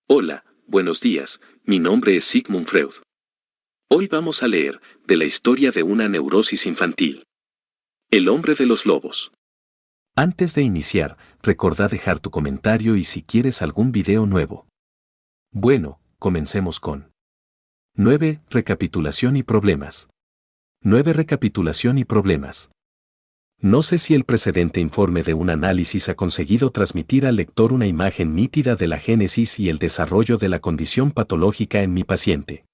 Hola, buenos días, mi nombre es Sigmund Freud. Hoy vamos a leer de la historia de una neurosis infantil. El hombre de los lobos. Antes de iniciar, recordá dejar tu comentario y si quieres algún video nuevo. Bueno, comencemos con 9. Recapitulación y problemas. 9. Recapitulación y problemas. No sé si el precedente informe de un análisis ha conseguido transmitir al lector una imagen nítida de la génesis y el desarrollo de la condición patológica en mi paciente.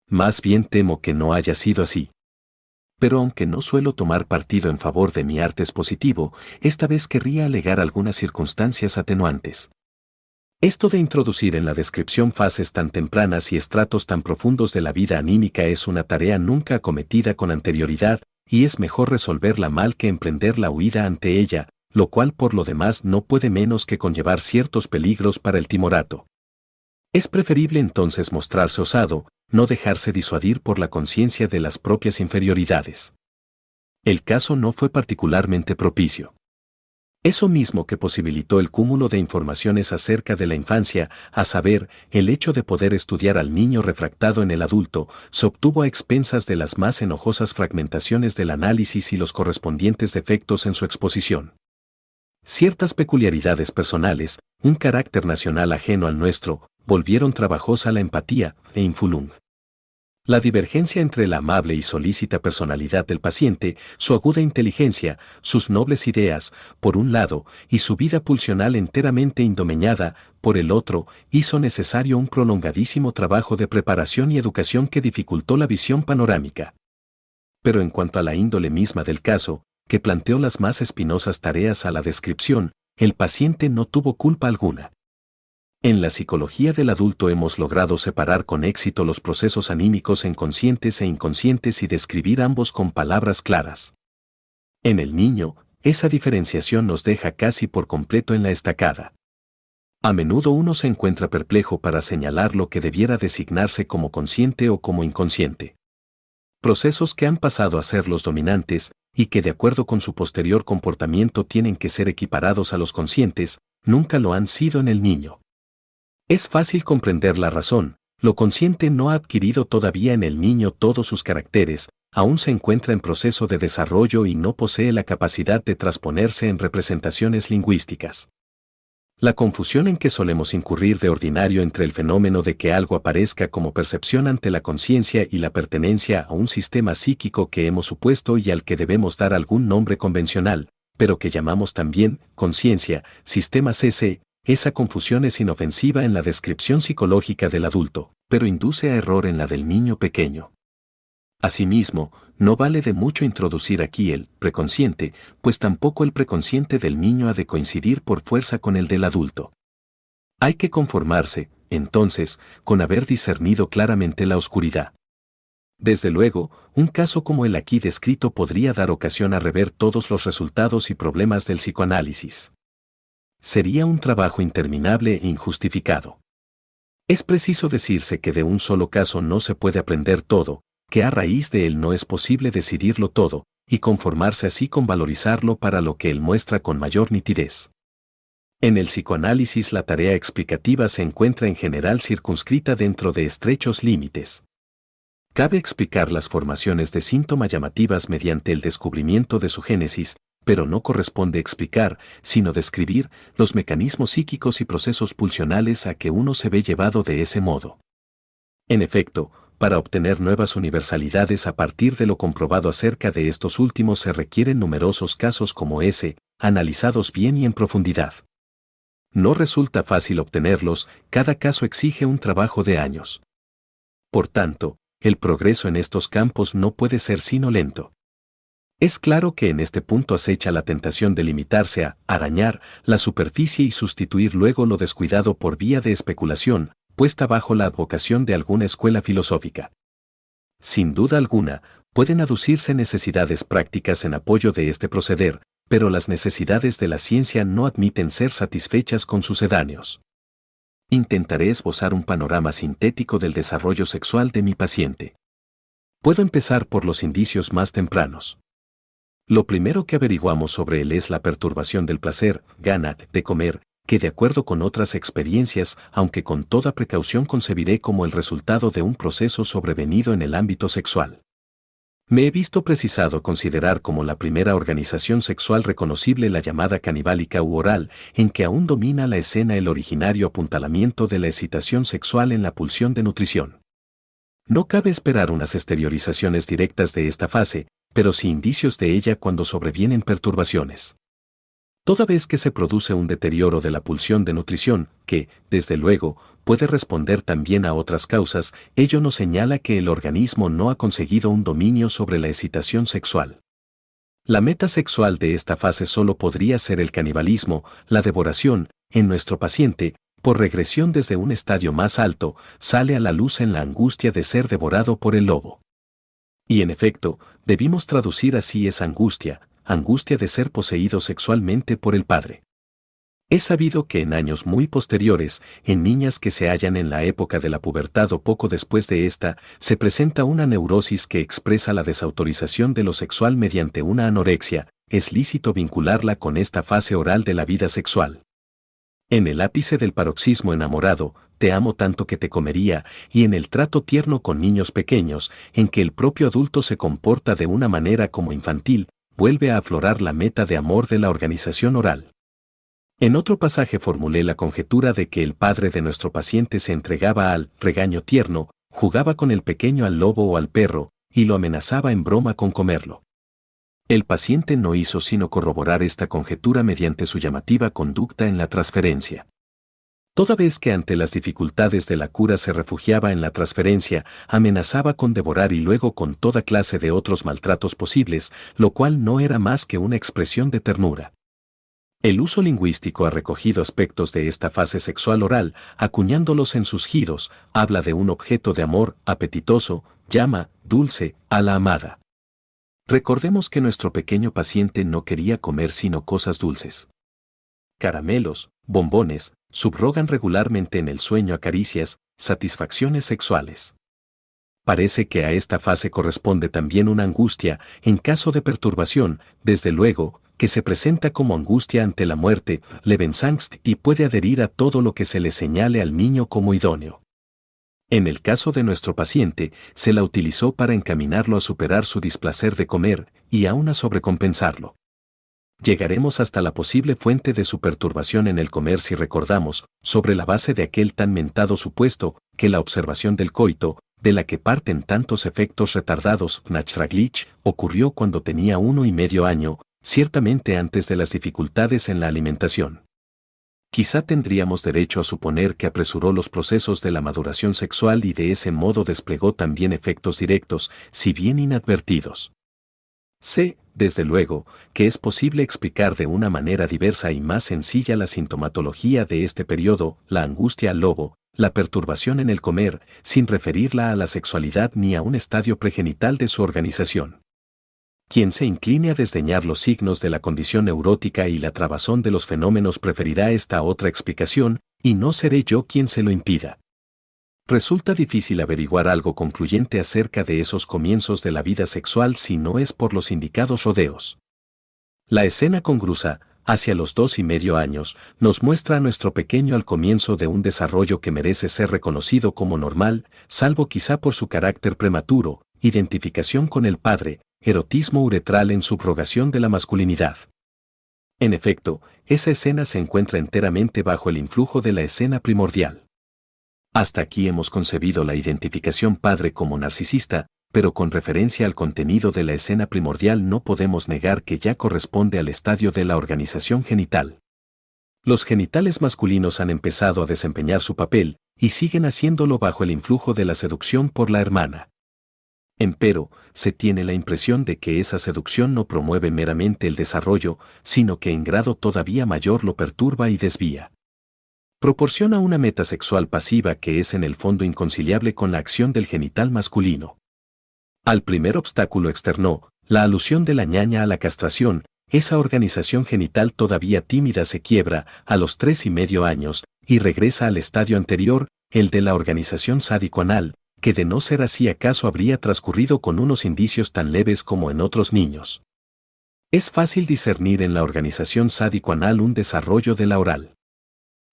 Más bien temo que no haya sido así. Pero aunque no suelo tomar partido en favor de mi arte expositivo, esta vez querría alegar algunas circunstancias atenuantes. Esto de introducir en la descripción fases tan tempranas y estratos tan profundos de la vida anímica es una tarea nunca acometida con anterioridad, y es mejor resolverla mal que emprender la huida ante ella, lo cual por lo demás no puede menos que conllevar ciertos peligros para el timorato. Es preferible entonces mostrarse osado, no dejarse disuadir por la conciencia de las propias inferioridades. El caso no fue particularmente propicio. Eso mismo que posibilitó el cúmulo de informaciones acerca de la infancia, a saber, el hecho de poder estudiar al niño refractado en el adulto, se obtuvo a expensas de las más enojosas fragmentaciones del análisis y los correspondientes defectos en su exposición. Ciertas peculiaridades personales, un carácter nacional ajeno al nuestro, volvieron trabajosa la empatía e infulung. La divergencia entre la amable y solícita personalidad del paciente, su aguda inteligencia, sus nobles ideas, por un lado, y su vida pulsional enteramente indomeñada, por el otro, hizo necesario un prolongadísimo trabajo de preparación y educación que dificultó la visión panorámica. Pero en cuanto a la índole misma del caso, que planteó las más espinosas tareas a la descripción, el paciente no tuvo culpa alguna. En la psicología del adulto hemos logrado separar con éxito los procesos anímicos en conscientes e inconscientes y describir ambos con palabras claras. En el niño, esa diferenciación nos deja casi por completo en la estacada. A menudo uno se encuentra perplejo para señalar lo que debiera designarse como consciente o como inconsciente. Procesos que han pasado a ser los dominantes, y que de acuerdo con su posterior comportamiento tienen que ser equiparados a los conscientes, nunca lo han sido en el niño. Es fácil comprender la razón, lo consciente no ha adquirido todavía en el niño todos sus caracteres, aún se encuentra en proceso de desarrollo y no posee la capacidad de transponerse en representaciones lingüísticas. La confusión en que solemos incurrir de ordinario entre el fenómeno de que algo aparezca como percepción ante la conciencia y la pertenencia a un sistema psíquico que hemos supuesto y al que debemos dar algún nombre convencional, pero que llamamos también conciencia, sistema CC, esa confusión es inofensiva en la descripción psicológica del adulto, pero induce a error en la del niño pequeño. Asimismo, no vale de mucho introducir aquí el preconsciente, pues tampoco el preconsciente del niño ha de coincidir por fuerza con el del adulto. Hay que conformarse, entonces, con haber discernido claramente la oscuridad. Desde luego, un caso como el aquí descrito podría dar ocasión a rever todos los resultados y problemas del psicoanálisis. Sería un trabajo interminable e injustificado. Es preciso decirse que de un solo caso no se puede aprender todo, que a raíz de él no es posible decidirlo todo, y conformarse así con valorizarlo para lo que él muestra con mayor nitidez. En el psicoanálisis la tarea explicativa se encuentra en general circunscrita dentro de estrechos límites. Cabe explicar las formaciones de síntoma llamativas mediante el descubrimiento de su génesis, pero no corresponde explicar, sino describir, los mecanismos psíquicos y procesos pulsionales a que uno se ve llevado de ese modo. En efecto, para obtener nuevas universalidades a partir de lo comprobado acerca de estos últimos se requieren numerosos casos como ese, analizados bien y en profundidad. No resulta fácil obtenerlos, cada caso exige un trabajo de años. Por tanto, el progreso en estos campos no puede ser sino lento. Es claro que en este punto acecha la tentación de limitarse a arañar la superficie y sustituir luego lo descuidado por vía de especulación, puesta bajo la advocación de alguna escuela filosófica. Sin duda alguna, pueden aducirse necesidades prácticas en apoyo de este proceder, pero las necesidades de la ciencia no admiten ser satisfechas con sucedáneos. Intentaré esbozar un panorama sintético del desarrollo sexual de mi paciente. Puedo empezar por los indicios más tempranos. Lo primero que averiguamos sobre él es la perturbación del placer, gana, de comer, que de acuerdo con otras experiencias, aunque con toda precaución concebiré como el resultado de un proceso sobrevenido en el ámbito sexual. Me he visto precisado considerar como la primera organización sexual reconocible la llamada canibálica u oral, en que aún domina la escena el originario apuntalamiento de la excitación sexual en la pulsión de nutrición. No cabe esperar unas exteriorizaciones directas de esta fase, pero sí indicios de ella cuando sobrevienen perturbaciones. Toda vez que se produce un deterioro de la pulsión de nutrición, que, desde luego, puede responder también a otras causas, ello nos señala que el organismo no ha conseguido un dominio sobre la excitación sexual. La meta sexual de esta fase solo podría ser el canibalismo, la devoración, en nuestro paciente, por regresión desde un estadio más alto, sale a la luz en la angustia de ser devorado por el lobo. Y en efecto, debimos traducir así esa angustia de ser poseído sexualmente por el padre. Es sabido que en años muy posteriores, en niñas que se hallan en la época de la pubertad o poco después de esta, se presenta una neurosis que expresa la desautorización de lo sexual mediante una anorexia. Es lícito vincularla con esta fase oral de la vida sexual. En el ápice del paroxismo enamorado, te amo tanto que te comería, y en el trato tierno con niños pequeños, en que el propio adulto se comporta de una manera como infantil, vuelve a aflorar la meta de amor de la organización oral. En otro pasaje formulé la conjetura de que el padre de nuestro paciente se entregaba al regaño tierno, jugaba con el pequeño al lobo o al perro, y lo amenazaba en broma con comerlo. El paciente no hizo sino corroborar esta conjetura mediante su llamativa conducta en la transferencia. Toda vez que ante las dificultades de la cura se refugiaba en la transferencia, amenazaba con devorar y luego con toda clase de otros maltratos posibles, lo cual no era más que una expresión de ternura. El uso lingüístico ha recogido aspectos de esta fase sexual oral, acuñándolos en sus giros, habla de un objeto de amor apetitoso, llama dulce a la amada. Recordemos que nuestro pequeño paciente no quería comer sino cosas dulces. Caramelos, bombones, subrogan regularmente en el sueño a caricias, satisfacciones sexuales. Parece que a esta fase corresponde también una angustia, en caso de perturbación, desde luego, que se presenta como angustia ante la muerte, Lebensangst, y puede adherir a todo lo que se le señale al niño como idóneo. En el caso de nuestro paciente, se la utilizó para encaminarlo a superar su displacer de comer, y aún a sobrecompensarlo. Llegaremos hasta la posible fuente de su perturbación en el comer si recordamos, sobre la base de aquel tan mentado supuesto, que la observación del coito, de la que parten tantos efectos retardados, Nachraglich, ocurrió cuando tenía 1,5 años, ciertamente antes de las dificultades en la alimentación. Quizá tendríamos derecho a suponer que apresuró los procesos de la maduración sexual y de ese modo desplegó también efectos directos, si bien inadvertidos. Sé, desde luego, que es posible explicar de una manera diversa y más sencilla la sintomatología de este periodo, la angustia al lobo, la perturbación en el comer, sin referirla a la sexualidad ni a un estadio pregenital de su organización. Quien se incline a desdeñar los signos de la condición neurótica y la trabazón de los fenómenos preferirá esta otra explicación, y no seré yo quien se lo impida. Resulta difícil averiguar algo concluyente acerca de esos comienzos de la vida sexual si no es por los indicados rodeos. La escena congrusa, hacia los 2,5 años, nos muestra a nuestro pequeño al comienzo de un desarrollo que merece ser reconocido como normal, salvo quizá por su carácter prematuro, identificación con el padre, erotismo uretral en subrogación de la masculinidad. En efecto, esa escena se encuentra enteramente bajo el influjo de la escena primordial. Hasta aquí hemos concebido la identificación padre como narcisista, pero con referencia al contenido de la escena primordial no podemos negar que ya corresponde al estadio de la organización genital. Los genitales masculinos han empezado a desempeñar su papel, y siguen haciéndolo bajo el influjo de la seducción por la hermana. Empero, se tiene la impresión de que esa seducción no promueve meramente el desarrollo, sino que en grado todavía mayor lo perturba y desvía. Proporciona una meta sexual pasiva que es en el fondo inconciliable con la acción del genital masculino. Al primer obstáculo externo, la alusión de la ñaña a la castración, esa organización genital todavía tímida se quiebra a los 3,5 años y regresa al estadio anterior, el de la organización sádico-anal, que de no ser así acaso habría transcurrido con unos indicios tan leves como en otros niños. Es fácil discernir en la organización sádico-anal un desarrollo de la oral.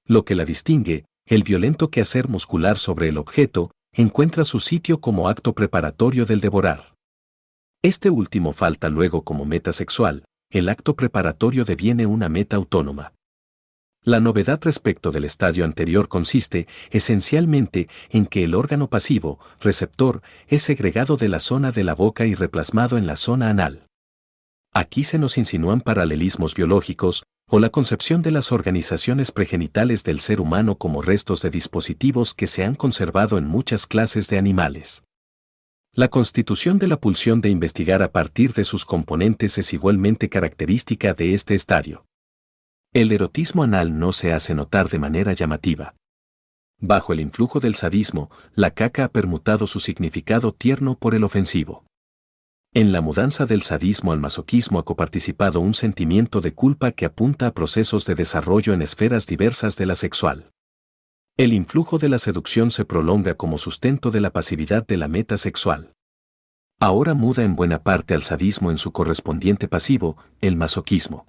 Lo que la distingue, el violento quehacer muscular sobre el objeto, encuentra su sitio como acto preparatorio del devorar. Este último falta luego como meta sexual, el acto preparatorio deviene una meta autónoma. La novedad respecto del estadio anterior consiste, esencialmente, en que el órgano pasivo, receptor, es segregado de la zona de la boca y replasmado en la zona anal. Aquí se nos insinúan paralelismos biológicos, o la concepción de las organizaciones pregenitales del ser humano como restos de dispositivos que se han conservado en muchas clases de animales. La constitución de la pulsión de investigar a partir de sus componentes es igualmente característica de este estadio. El erotismo anal no se hace notar de manera llamativa. Bajo el influjo del sadismo, la caca ha permutado su significado tierno por el ofensivo. En la mudanza del sadismo al masoquismo ha coparticipado un sentimiento de culpa que apunta a procesos de desarrollo en esferas diversas de la sexual. El influjo de la seducción se prolonga como sustento de la pasividad de la meta sexual. Ahora muda en buena parte al sadismo en su correspondiente pasivo, el masoquismo.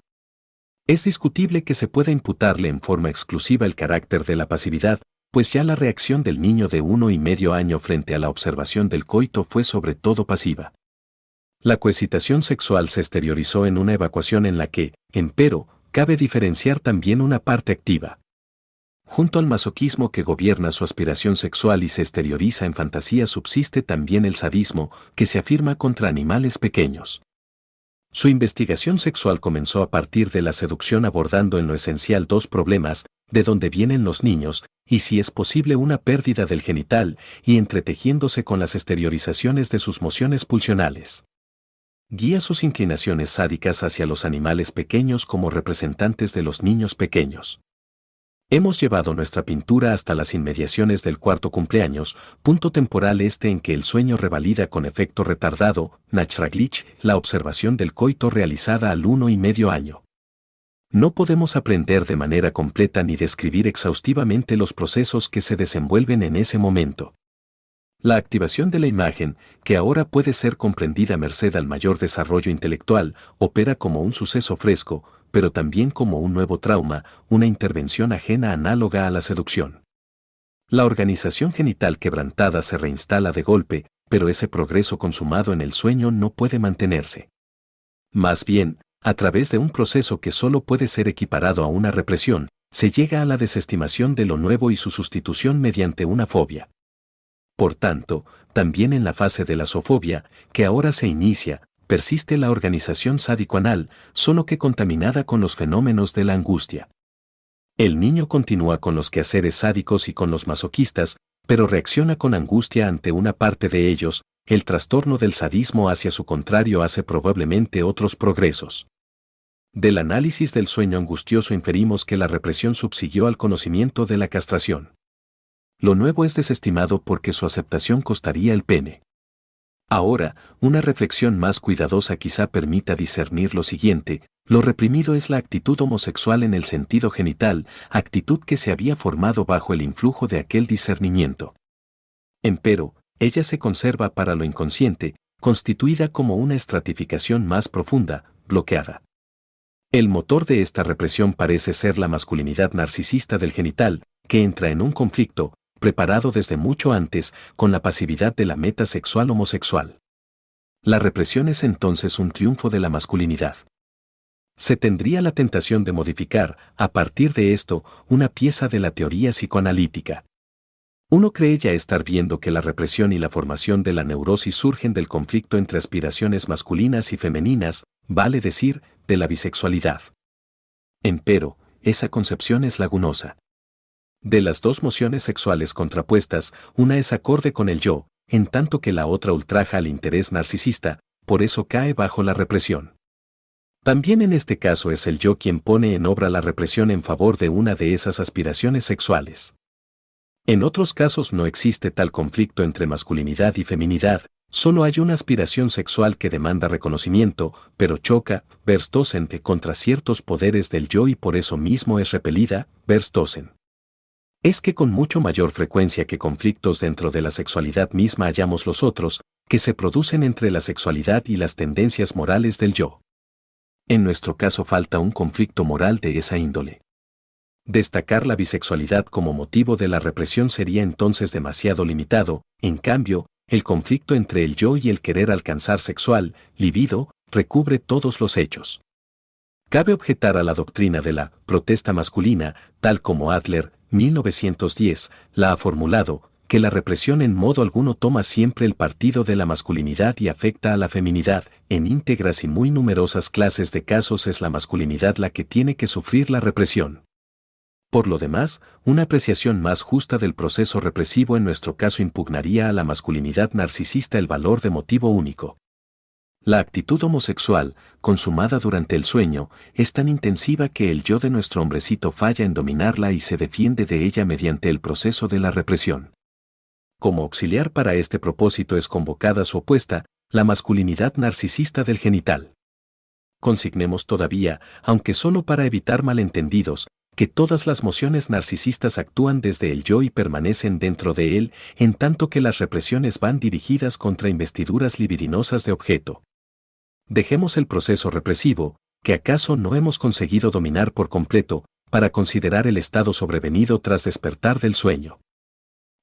Es discutible que se pueda imputarle en forma exclusiva el carácter de la pasividad, pues ya la reacción del niño de 1,5 años frente a la observación del coito fue sobre todo pasiva. La coexcitación sexual se exteriorizó en una evacuación en la que, empero, cabe diferenciar también una parte activa. Junto al masoquismo que gobierna su aspiración sexual y se exterioriza en fantasía subsiste también el sadismo, que se afirma contra animales pequeños. Su investigación sexual comenzó a partir de la seducción abordando en lo esencial dos problemas, de dónde vienen los niños, y si es posible una pérdida del genital, y entretejiéndose con las exteriorizaciones de sus mociones pulsionales. Guía sus inclinaciones sádicas hacia los animales pequeños como representantes de los niños pequeños. Hemos llevado nuestra pintura hasta las inmediaciones del cuarto cumpleaños, punto temporal en que el sueño revalida con efecto retardado, Nachraglich, la observación del coito realizada al 1,5 año. No podemos aprender de manera completa ni describir exhaustivamente los procesos que se desenvuelven en ese momento. La activación de la imagen, que ahora puede ser comprendida merced al mayor desarrollo intelectual, opera como un suceso fresco, pero también como un nuevo trauma, una intervención ajena análoga a la seducción. La organización genital quebrantada se reinstala de golpe, pero ese progreso consumado en el sueño no puede mantenerse. Más bien, a través de un proceso que solo puede ser equiparado a una represión, se llega a la desestimación de lo nuevo y su sustitución mediante una fobia. Por tanto, también en la fase de la zoofobia, que ahora se inicia, persiste la organización sádico-anal, solo que contaminada con los fenómenos de la angustia. El niño continúa con los quehaceres sádicos y con los masoquistas, pero reacciona con angustia ante una parte de ellos, el trastorno del sadismo hacia su contrario hace probablemente otros progresos. Del análisis del sueño angustioso inferimos que la represión subsiguió al conocimiento de la castración. Lo nuevo es desestimado porque su aceptación costaría el pene. Ahora, una reflexión más cuidadosa quizá permita discernir lo siguiente: lo reprimido es la actitud homosexual en el sentido genital, actitud que se había formado bajo el influjo de aquel discernimiento. Empero, ella se conserva para lo inconsciente, constituida como una estratificación más profunda, bloqueada. El motor de esta represión parece ser la masculinidad narcisista del genital, que entra en un conflicto, preparado desde mucho antes, con la pasividad de la meta sexual homosexual. La represión es entonces un triunfo de la masculinidad. Se tendría la tentación de modificar, a partir de esto, una pieza de la teoría psicoanalítica. Uno cree ya estar viendo que la represión y la formación de la neurosis surgen del conflicto entre aspiraciones masculinas y femeninas, vale decir, de la bisexualidad. Empero, esa concepción es lagunosa. De las dos mociones sexuales contrapuestas, una es acorde con el yo, en tanto que la otra ultraja al interés narcisista, por eso cae bajo la represión. También en este caso es el yo quien pone en obra la represión en favor de una de esas aspiraciones sexuales. En otros casos no existe tal conflicto entre masculinidad y feminidad, solo hay una aspiración sexual que demanda reconocimiento, pero choca, Verstosen, contra ciertos poderes del yo y por eso mismo es repelida, Verstosen. Es que con mucho mayor frecuencia que conflictos dentro de la sexualidad misma hallamos los otros, que se producen entre la sexualidad y las tendencias morales del yo. En nuestro caso falta un conflicto moral de esa índole. Destacar la bisexualidad como motivo de la represión sería entonces demasiado limitado. En cambio, el conflicto entre el yo y el querer alcanzar sexual, libido, recubre todos los hechos. Cabe objetar a la doctrina de la protesta masculina, tal como Adler, 1910, la ha formulado, que la represión en modo alguno toma siempre el partido de la masculinidad y afecta a la feminidad. En íntegras y muy numerosas clases de casos es la masculinidad la que tiene que sufrir la represión. Por lo demás, una apreciación más justa del proceso represivo en nuestro caso impugnaría a la masculinidad narcisista el valor de motivo único. La actitud homosexual, consumada durante el sueño, es tan intensiva que el yo de nuestro hombrecito falla en dominarla y se defiende de ella mediante el proceso de la represión. Como auxiliar para este propósito es convocada su opuesta, la masculinidad narcisista del genital. Consignemos todavía, aunque solo para evitar malentendidos, que todas las mociones narcisistas actúan desde el yo y permanecen dentro de él, en tanto que las represiones van dirigidas contra investiduras libidinosas de objeto. Dejemos el proceso represivo, que acaso no hemos conseguido dominar por completo, para considerar el estado sobrevenido tras despertar del sueño.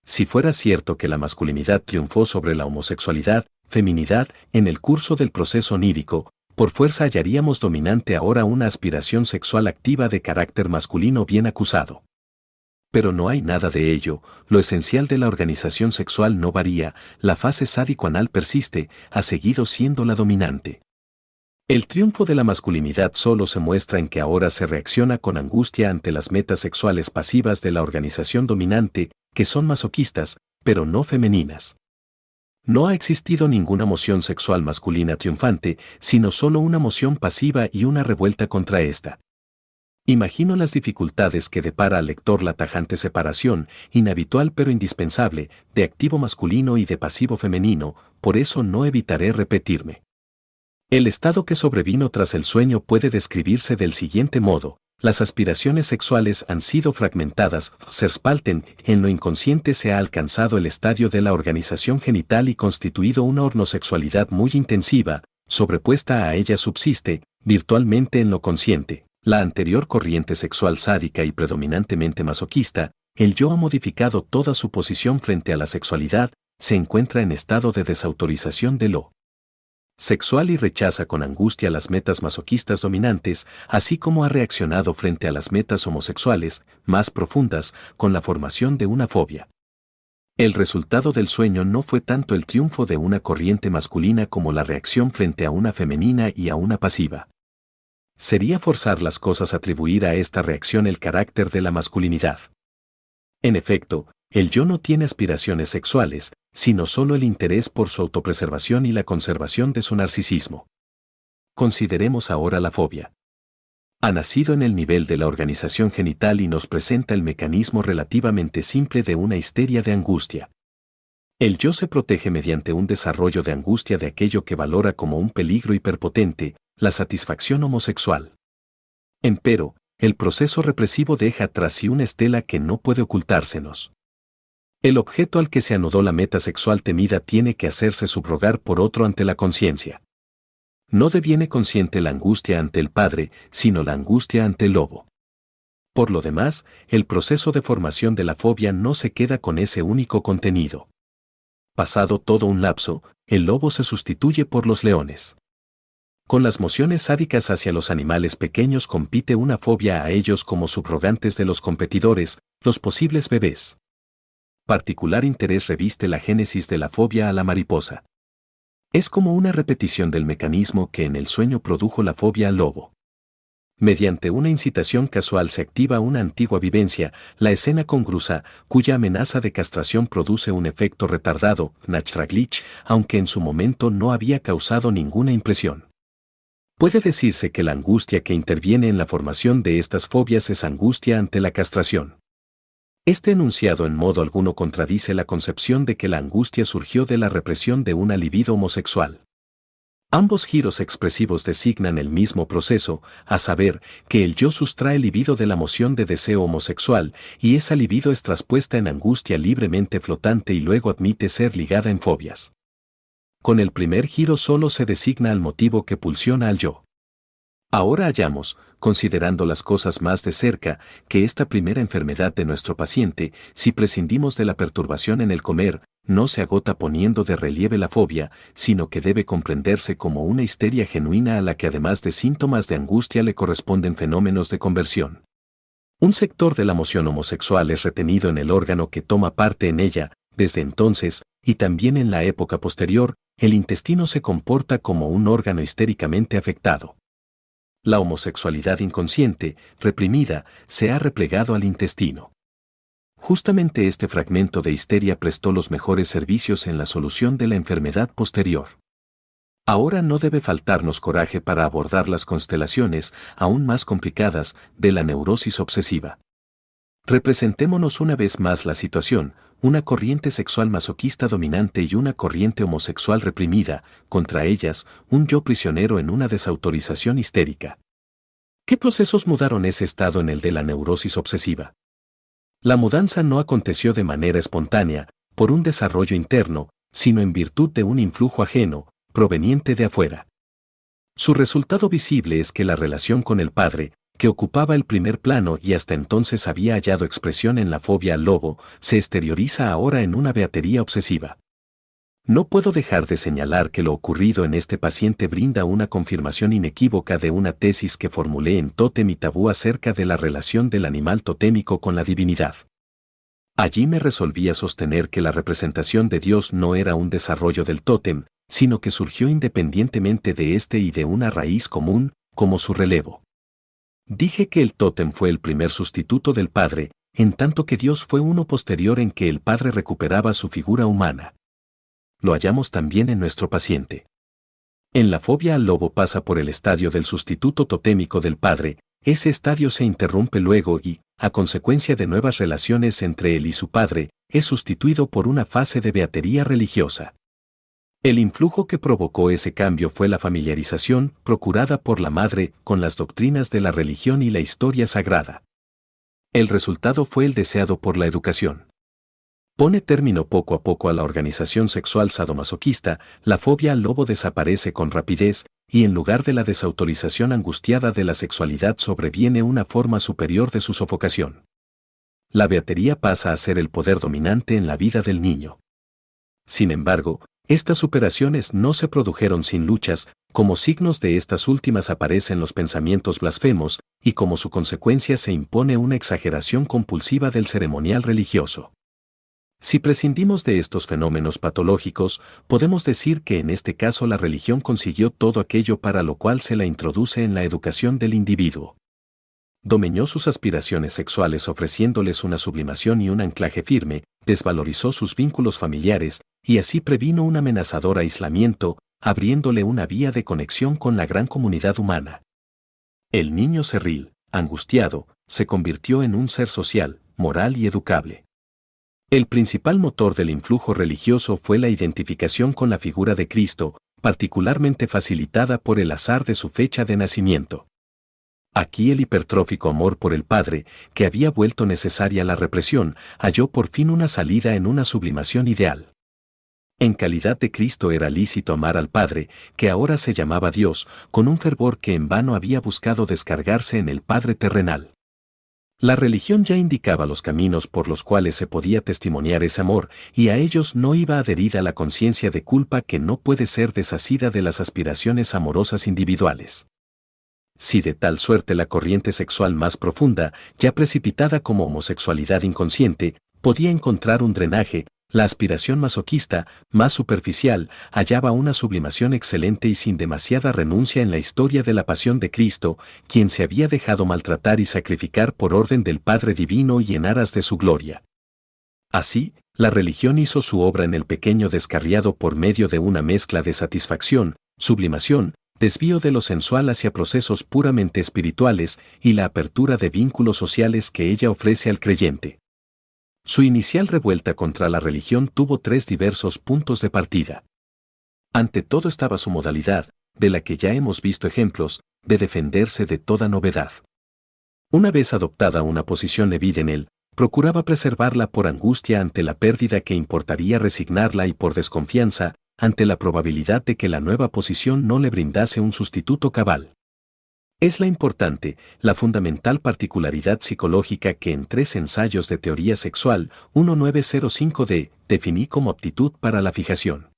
Si fuera cierto que la masculinidad triunfó sobre la homosexualidad, feminidad, en el curso del proceso onírico, por fuerza hallaríamos dominante ahora una aspiración sexual activa de carácter masculino bien acusado. Pero no hay nada de ello, lo esencial de la organización sexual no varía, la fase sádico-anal persiste, ha seguido siendo la dominante. El triunfo de la masculinidad solo se muestra en que ahora se reacciona con angustia ante las metas sexuales pasivas de la organización dominante, que son masoquistas, pero no femeninas. No ha existido ninguna moción sexual masculina triunfante, sino solo una moción pasiva y una revuelta contra esta. Imagino las dificultades que depara al lector la tajante separación, inhabitual pero indispensable, de activo masculino y de pasivo femenino, por eso no evitaré repetirme. El estado que sobrevino tras el sueño puede describirse del siguiente modo. Las aspiraciones sexuales han sido fragmentadas, zerspalten, en lo inconsciente se ha alcanzado el estadio de la organización genital y constituido una ornosexualidad muy intensiva, sobrepuesta a ella subsiste, virtualmente en lo consciente, la anterior corriente sexual sádica y predominantemente masoquista, el yo ha modificado toda su posición frente a la sexualidad, se encuentra en estado de desautorización de lo sexual y rechaza con angustia las metas masoquistas dominantes, así como ha reaccionado frente a las metas homosexuales, más profundas, con la formación de una fobia. El resultado del sueño no fue tanto el triunfo de una corriente masculina como la reacción frente a una femenina y a una pasiva. Sería forzar las cosas a atribuir a esta reacción el carácter de la masculinidad. En efecto, el yo no tiene aspiraciones sexuales, sino solo el interés por su autopreservación y la conservación de su narcisismo. Consideremos ahora la fobia. Ha nacido en el nivel de la organización genital y nos presenta el mecanismo relativamente simple de una histeria de angustia. El yo se protege mediante un desarrollo de angustia de aquello que valora como un peligro hiperpotente, la satisfacción homosexual. Empero, el proceso represivo deja tras sí una estela que no puede ocultársenos. El objeto al que se anudó la meta sexual temida tiene que hacerse subrogar por otro ante la conciencia. No deviene consciente la angustia ante el padre, sino la angustia ante el lobo. Por lo demás, el proceso de formación de la fobia no se queda con ese único contenido. Pasado todo un lapso, el lobo se sustituye por los leones. Con las mociones sádicas hacia los animales pequeños compite una fobia a ellos como subrogantes de los competidores, los posibles bebés. Particular interés reviste la génesis de la fobia a la mariposa. Es como una repetición del mecanismo que en el sueño produjo la fobia al lobo. Mediante una incitación casual se activa una antigua vivencia, la escena congrusa, cuya amenaza de castración produce un efecto retardado, Nachtraglitch, aunque en su momento no había causado ninguna impresión. Puede decirse que la angustia que interviene en la formación de estas fobias es angustia ante la castración. Este enunciado en modo alguno contradice la concepción de que la angustia surgió de la represión de una libido homosexual. Ambos giros expresivos designan el mismo proceso, a saber, que el yo sustrae libido de la moción de deseo homosexual, y esa libido es traspuesta en angustia libremente flotante y luego admite ser ligada en fobias. Con el primer giro solo se designa al motivo que pulsiona al yo. Ahora hallamos, considerando las cosas más de cerca, que esta primera enfermedad de nuestro paciente, si prescindimos de la perturbación en el comer, no se agota poniendo de relieve la fobia, sino que debe comprenderse como una histeria genuina a la que además de síntomas de angustia le corresponden fenómenos de conversión. Un sector de la moción homosexual es retenido en el órgano que toma parte en ella. Desde entonces, y también en la época posterior, el intestino se comporta como un órgano histéricamente afectado. La homosexualidad inconsciente, reprimida, se ha replegado al intestino. Justamente este fragmento de histeria prestó los mejores servicios en la solución de la enfermedad posterior. Ahora no debe faltarnos coraje para abordar las constelaciones, aún más complicadas, de la neurosis obsesiva. Representémonos una vez más la situación: una corriente sexual masoquista dominante y una corriente homosexual reprimida, contra ellas, un yo prisionero en una desautorización histérica. ¿Qué procesos mudaron ese estado en el de la neurosis obsesiva? La mudanza no aconteció de manera espontánea, por un desarrollo interno, sino en virtud de un influjo ajeno, proveniente de afuera. Su resultado visible es que la relación con el padre, que ocupaba el primer plano y hasta entonces había hallado expresión en la fobia al lobo, se exterioriza ahora en una beatería obsesiva. No puedo dejar de señalar que lo ocurrido en este paciente brinda una confirmación inequívoca de una tesis que formulé en Tótem y Tabú acerca de la relación del animal totémico con la divinidad. Allí me resolví a sostener que la representación de Dios no era un desarrollo del tótem, sino que surgió independientemente de éste y de una raíz común, como su relevo. Dije que el tótem fue el primer sustituto del Padre, en tanto que Dios fue uno posterior en que el Padre recuperaba su figura humana. Lo hallamos también en nuestro paciente. En la fobia al lobo pasa por el estadio del sustituto totémico del Padre. Ese estadio se interrumpe luego y, a consecuencia de nuevas relaciones entre él y su Padre, es sustituido por una fase de beatería religiosa. El influjo que provocó ese cambio fue la familiarización procurada por la madre con las doctrinas de la religión y la historia sagrada. El resultado fue el deseado por la educación. Pone término poco a poco a la organización sexual sadomasoquista, la fobia al lobo desaparece con rapidez, y en lugar de la desautorización angustiada de la sexualidad sobreviene una forma superior de su sofocación. La beatería pasa a ser el poder dominante en la vida del niño. Sin embargo, estas superaciones no se produjeron sin luchas. Como signos de estas últimas aparecen los pensamientos blasfemos, y como su consecuencia se impone una exageración compulsiva del ceremonial religioso. Si prescindimos de estos fenómenos patológicos, podemos decir que en este caso la religión consiguió todo aquello para lo cual se la introduce en la educación del individuo. Domeñó sus aspiraciones sexuales ofreciéndoles una sublimación y un anclaje firme, desvalorizó sus vínculos familiares, y así previno un amenazador aislamiento, abriéndole una vía de conexión con la gran comunidad humana. El niño cerril, angustiado, se convirtió en un ser social, moral y educable. El principal motor del influjo religioso fue la identificación con la figura de Cristo, particularmente facilitada por el azar de su fecha de nacimiento. Aquí el hipertrófico amor por el Padre, que había vuelto necesaria la represión, halló por fin una salida en una sublimación ideal. En calidad de Cristo era lícito amar al Padre, que ahora se llamaba Dios, con un fervor que en vano había buscado descargarse en el Padre terrenal. La religión ya indicaba los caminos por los cuales se podía testimoniar ese amor, y a ellos no iba adherida la conciencia de culpa que no puede ser desasida de las aspiraciones amorosas individuales. Si de tal suerte la corriente sexual más profunda, ya precipitada como homosexualidad inconsciente, podía encontrar un drenaje, la aspiración masoquista, más superficial, hallaba una sublimación excelente y sin demasiada renuncia en la historia de la pasión de Cristo, quien se había dejado maltratar y sacrificar por orden del Padre Divino y en aras de su gloria. Así, la religión hizo su obra en el pequeño descarriado por medio de una mezcla de satisfacción, sublimación, desvío de lo sensual hacia procesos puramente espirituales y la apertura de vínculos sociales que ella ofrece al creyente. Su inicial revuelta contra la religión tuvo tres diversos puntos de partida. Ante todo estaba su modalidad, de la que ya hemos visto ejemplos, de defenderse de toda novedad. Una vez adoptada una posición levida en él, procuraba preservarla por angustia ante la pérdida que importaría resignarla y por desconfianza, ante la probabilidad de que la nueva posición no le brindase un sustituto cabal. Es la importante, la fundamental particularidad psicológica que en 3 ensayos de teoría sexual 1905D definí como aptitud para la fijación.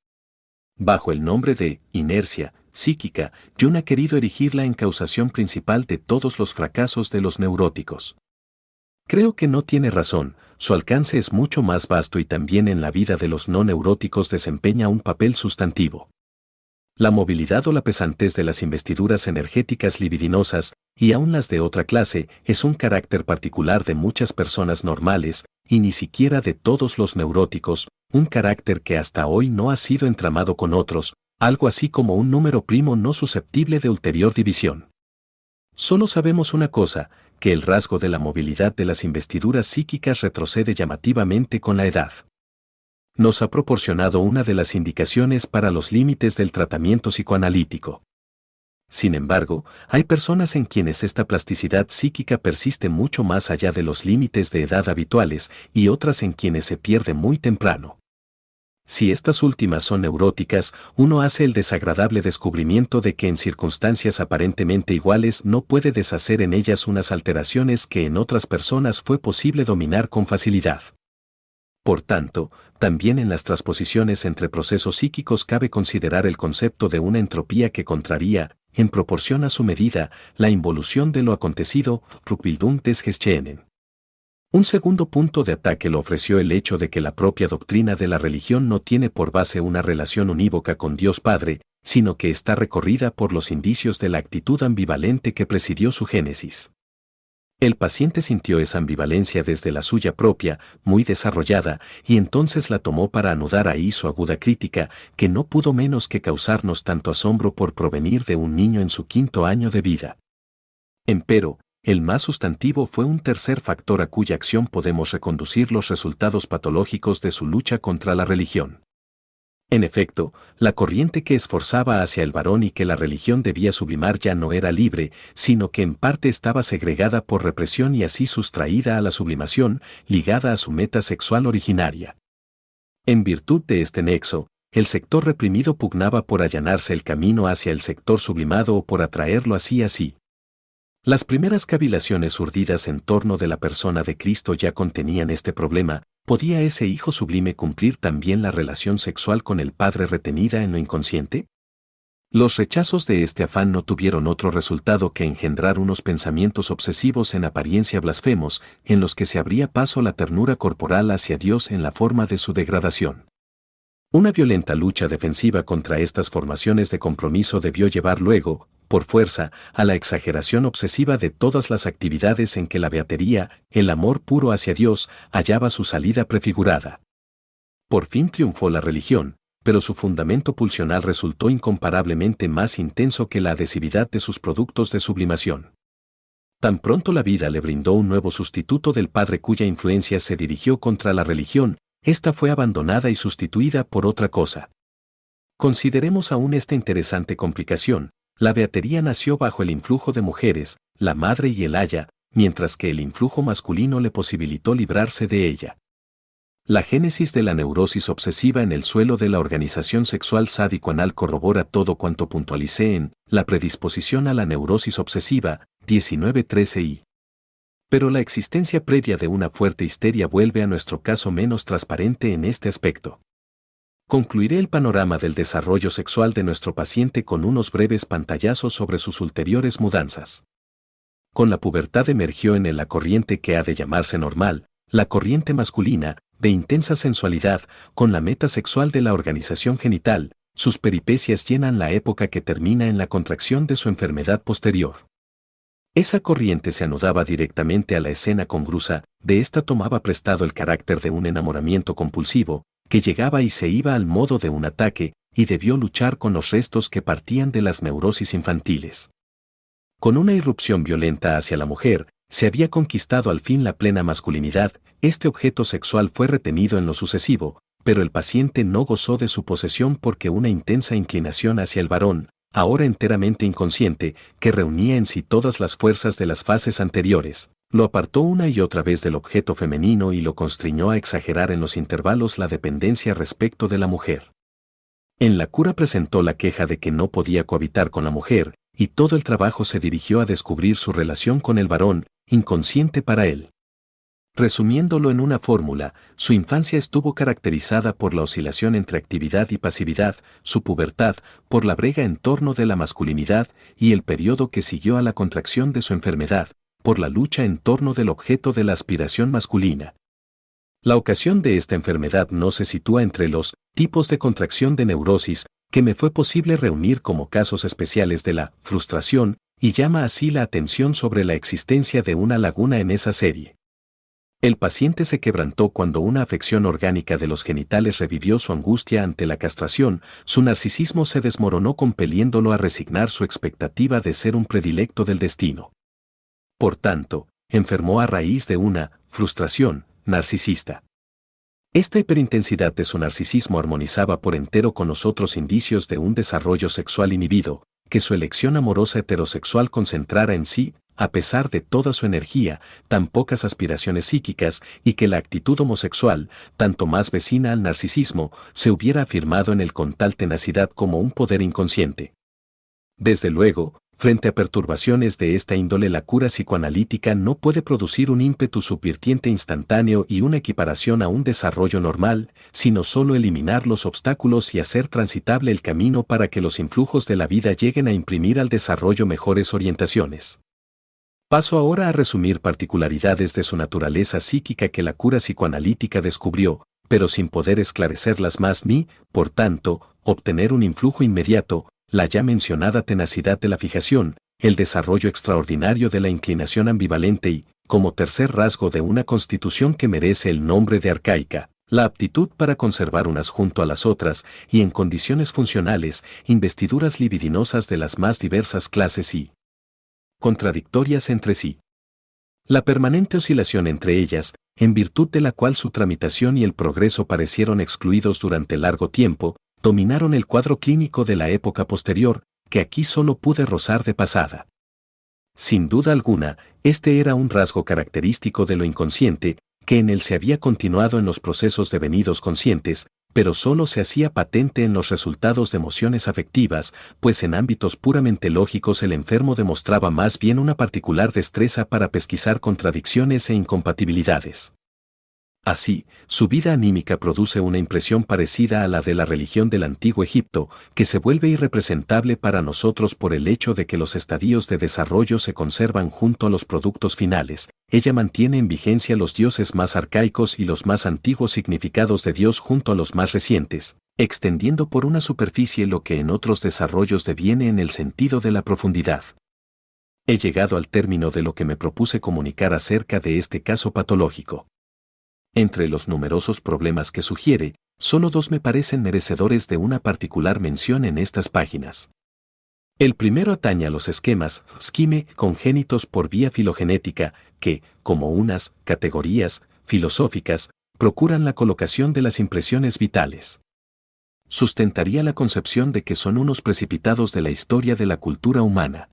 Bajo el nombre de inercia psíquica, Jung ha querido erigirla en causación principal de todos los fracasos de los neuróticos. Creo que no tiene razón, su alcance es mucho más vasto y también en la vida de los no neuróticos desempeña un papel sustantivo. La movilidad o la pesantez de las investiduras energéticas libidinosas, y aun las de otra clase, es un carácter particular de muchas personas normales, y ni siquiera de todos los neuróticos, un carácter que hasta hoy no ha sido entramado con otros, algo así como un número primo no susceptible de ulterior división. Solo sabemos una cosa, que el rasgo de la movilidad de las investiduras psíquicas retrocede llamativamente con la edad. Nos ha proporcionado una de las indicaciones para los límites del tratamiento psicoanalítico. Sin embargo, hay personas en quienes esta plasticidad psíquica persiste mucho más allá de los límites de edad habituales y otras en quienes se pierde muy temprano. Si estas últimas son neuróticas, uno hace el desagradable descubrimiento de que en circunstancias aparentemente iguales no puede deshacer en ellas unas alteraciones que en otras personas fue posible dominar con facilidad. Por tanto, también en las transposiciones entre procesos psíquicos cabe considerar el concepto de una entropía que contraría, en proporción a su medida, la involución de lo acontecido, Rückbildung des Geschehenen. Un segundo punto de ataque lo ofreció el hecho de que la propia doctrina de la religión no tiene por base una relación unívoca con Dios Padre, sino que está recorrida por los indicios de la actitud ambivalente que presidió su génesis. El paciente sintió esa ambivalencia desde la suya propia, muy desarrollada, y entonces la tomó para anudar ahí su aguda crítica, que no pudo menos que causarnos tanto asombro por provenir de un niño en su 5º año de vida. Empero, el más sustantivo fue un tercer factor a cuya acción podemos reconducir los resultados patológicos de su lucha contra la religión. En efecto, la corriente que esforzaba hacia el varón y que la religión debía sublimar ya no era libre, sino que en parte estaba segregada por represión y así sustraída a la sublimación, ligada a su meta sexual originaria. En virtud de este nexo, el sector reprimido pugnaba por allanarse el camino hacia el sector sublimado o por atraerlo así. Las primeras cavilaciones urdidas en torno de la persona de Cristo ya contenían este problema: ¿podía ese Hijo sublime cumplir también la relación sexual con el Padre retenida en lo inconsciente? Los rechazos de este afán no tuvieron otro resultado que engendrar unos pensamientos obsesivos en apariencia blasfemos, en los que se abría paso la ternura corporal hacia Dios en la forma de su degradación. Una violenta lucha defensiva contra estas formaciones de compromiso debió llevar luego, por fuerza, a la exageración obsesiva de todas las actividades en que la beatería, el amor puro hacia Dios, hallaba su salida prefigurada. Por fin triunfó la religión, pero su fundamento pulsional resultó incomparablemente más intenso que la adhesividad de sus productos de sublimación. Tan pronto la vida le brindó un nuevo sustituto del Padre cuya influencia se dirigió contra la religión, esta fue abandonada y sustituida por otra cosa. Consideremos aún esta interesante complicación. La beatería nació bajo el influjo de mujeres, la madre y el aya, mientras que el influjo masculino le posibilitó librarse de ella. La génesis de la neurosis obsesiva en el suelo de la organización sexual sádico-anal corrobora todo cuanto puntualicé en La predisposición a la neurosis obsesiva, 1913i. Pero la existencia previa de una fuerte histeria vuelve a nuestro caso menos transparente en este aspecto. Concluiré el panorama del desarrollo sexual de nuestro paciente con unos breves pantallazos sobre sus ulteriores mudanzas. Con la pubertad emergió en él la corriente que ha de llamarse normal, la corriente masculina, de intensa sensualidad, con la meta sexual de la organización genital. Sus peripecias llenan la época que termina en la contracción de su enfermedad posterior. Esa corriente se anudaba directamente a la escena congrusa, de esta tomaba prestado el carácter de un enamoramiento compulsivo, que llegaba y se iba al modo de un ataque, y debió luchar con los restos que partían de las neurosis infantiles. Con una irrupción violenta hacia la mujer, se había conquistado al fin la plena masculinidad. Este objeto sexual fue retenido en lo sucesivo, pero el paciente no gozó de su posesión porque una intensa inclinación hacia el varón, ahora enteramente inconsciente, que reunía en sí todas las fuerzas de las fases anteriores, lo apartó una y otra vez del objeto femenino y lo constriñó a exagerar en los intervalos la dependencia respecto de la mujer. En la cura presentó la queja de que no podía cohabitar con la mujer, y todo el trabajo se dirigió a descubrir su relación con el varón, inconsciente para él. Resumiéndolo en una fórmula, su infancia estuvo caracterizada por la oscilación entre actividad y pasividad, su pubertad, por la brega en torno de la masculinidad y el periodo que siguió a la contracción de su enfermedad, por la lucha en torno del objeto de la aspiración masculina. La ocasión de esta enfermedad no se sitúa entre los tipos de contracción de neurosis que me fue posible reunir como casos especiales de la frustración y llama así la atención sobre la existencia de una laguna en esa serie. El paciente se quebrantó cuando una afección orgánica de los genitales revivió su angustia ante la castración, su narcisismo se desmoronó compeliéndolo a resignar su expectativa de ser un predilecto del destino. Por tanto, enfermó a raíz de una frustración narcisista. Esta hiperintensidad de su narcisismo armonizaba por entero con los otros indicios de un desarrollo sexual inhibido, que su elección amorosa heterosexual concentrara en sí, a pesar de toda su energía, tan pocas aspiraciones psíquicas y que la actitud homosexual, tanto más vecina al narcisismo, se hubiera afirmado en él con tal tenacidad como un poder inconsciente. Desde luego, frente a perturbaciones de esta índole, la cura psicoanalítica no puede producir un ímpetu subvirtiente instantáneo y una equiparación a un desarrollo normal, sino solo eliminar los obstáculos y hacer transitable el camino para que los influjos de la vida lleguen a imprimir al desarrollo mejores orientaciones. Paso ahora a resumir particularidades de su naturaleza psíquica que la cura psicoanalítica descubrió, pero sin poder esclarecerlas más ni, por tanto, obtener un influjo inmediato, la ya mencionada tenacidad de la fijación, el desarrollo extraordinario de la inclinación ambivalente y, como tercer rasgo de una constitución que merece el nombre de arcaica, la aptitud para conservar unas junto a las otras y en condiciones funcionales, investiduras libidinosas de las más diversas clases y contradictorias entre sí. La permanente oscilación entre ellas, en virtud de la cual su tramitación y el progreso parecieron excluidos durante largo tiempo, dominaron el cuadro clínico de la época posterior, que aquí solo pude rozar de pasada. Sin duda alguna, este era un rasgo característico de lo inconsciente, que en él se había continuado en los procesos devenidos conscientes, pero solo se hacía patente en los resultados de emociones afectivas, pues en ámbitos puramente lógicos el enfermo demostraba más bien una particular destreza para pesquisar contradicciones e incompatibilidades. Así, su vida anímica produce una impresión parecida a la de la religión del antiguo Egipto, que se vuelve irrepresentable para nosotros por el hecho de que los estadios de desarrollo se conservan junto a los productos finales. Ella mantiene en vigencia los dioses más arcaicos y los más antiguos significados de Dios junto a los más recientes, extendiendo por una superficie lo que en otros desarrollos deviene en el sentido de la profundidad. He llegado al término de lo que me propuse comunicar acerca de este caso patológico. Entre los numerosos problemas que sugiere, solo dos me parecen merecedores de una particular mención en estas páginas. El primero atañe a los esquemas, scheme, congénitos por vía filogenética, que, como unas categorías filosóficas, procuran la colocación de las impresiones vitales. Sustentaría la concepción de que son unos precipitados de la historia de la cultura humana.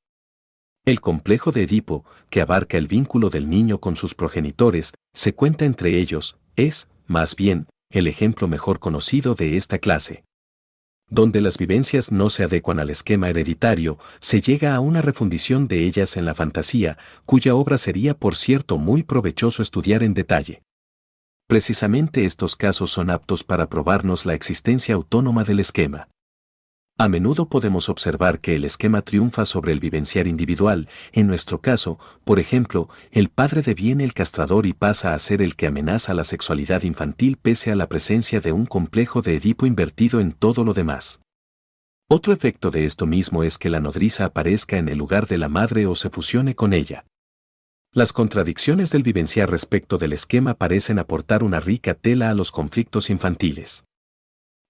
El complejo de Edipo, que abarca el vínculo del niño con sus progenitores, se cuenta entre ellos, es, más bien, el ejemplo mejor conocido de esta clase. Donde las vivencias no se adecuan al esquema hereditario, se llega a una refundición de ellas en la fantasía, cuya obra sería por cierto muy provechoso estudiar en detalle. Precisamente estos casos son aptos para probarnos la existencia autónoma del esquema. A menudo podemos observar que el esquema triunfa sobre el vivenciar individual. En nuestro caso, por ejemplo, el padre deviene el castrador y pasa a ser el que amenaza la sexualidad infantil pese a la presencia de un complejo de Edipo invertido en todo lo demás. Otro efecto de esto mismo es que la nodriza aparezca en el lugar de la madre o se fusione con ella. Las contradicciones del vivenciar respecto del esquema parecen aportar una rica tela a los conflictos infantiles.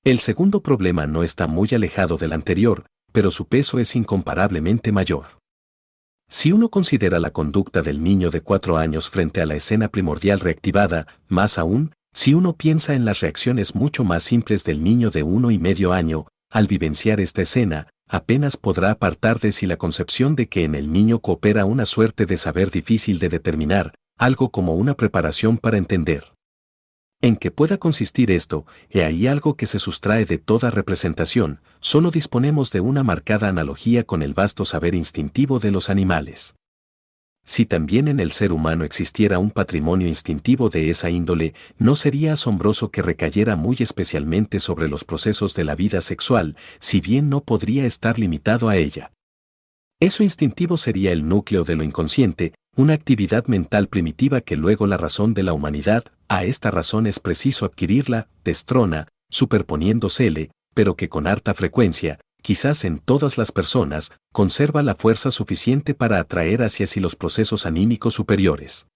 El segundo problema no está muy alejado del anterior, pero su peso es incomparablemente mayor. Si uno considera la conducta del niño de 4 años frente a la escena primordial reactivada, más aún, si uno piensa en las reacciones mucho más simples del niño de 1,5 años, al vivenciar esta escena, apenas podrá apartar de sí la concepción de que en el niño coopera una suerte de saber difícil de determinar, algo como una preparación para entender. En que pueda consistir esto, he ahí algo que se sustrae de toda representación, solo disponemos de una marcada analogía con el vasto saber instintivo de los animales. Si también en el ser humano existiera un patrimonio instintivo de esa índole, no sería asombroso que recayera muy especialmente sobre los procesos de la vida sexual, si bien no podría estar limitado a ella. Eso instintivo sería el núcleo de lo inconsciente, una actividad mental primitiva que luego la razón de la humanidad, a esta razón es preciso adquirirla, destrona, superponiéndosele, pero que con harta frecuencia, quizás en todas las personas, conserva la fuerza suficiente para atraer hacia sí los procesos anímicos superiores.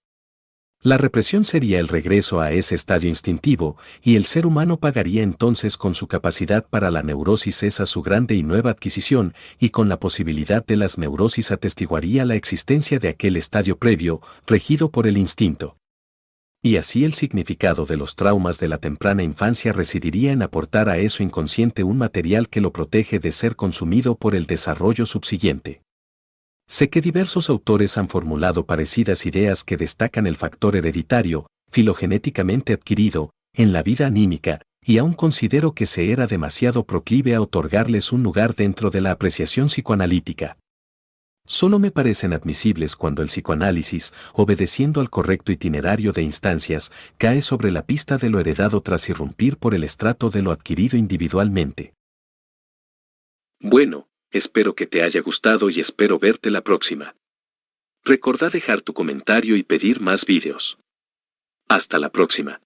La represión sería el regreso a ese estadio instintivo, y el ser humano pagaría entonces con su capacidad para la neurosis esa su grande y nueva adquisición, y con la posibilidad de las neurosis atestiguaría la existencia de aquel estadio previo, regido por el instinto. Y así el significado de los traumas de la temprana infancia residiría en aportar a eso inconsciente un material que lo protege de ser consumido por el desarrollo subsiguiente. Sé que diversos autores han formulado parecidas ideas que destacan el factor hereditario, filogenéticamente adquirido, en la vida anímica, y aún considero que se era demasiado proclive a otorgarles un lugar dentro de la apreciación psicoanalítica. Solo me parecen admisibles cuando el psicoanálisis, obedeciendo al correcto itinerario de instancias, cae sobre la pista de lo heredado tras irrumpir por el estrato de lo adquirido individualmente. Bueno, espero que te haya gustado y espero verte la próxima. Recordá dejar tu comentario y pedir más vídeos. Hasta la próxima.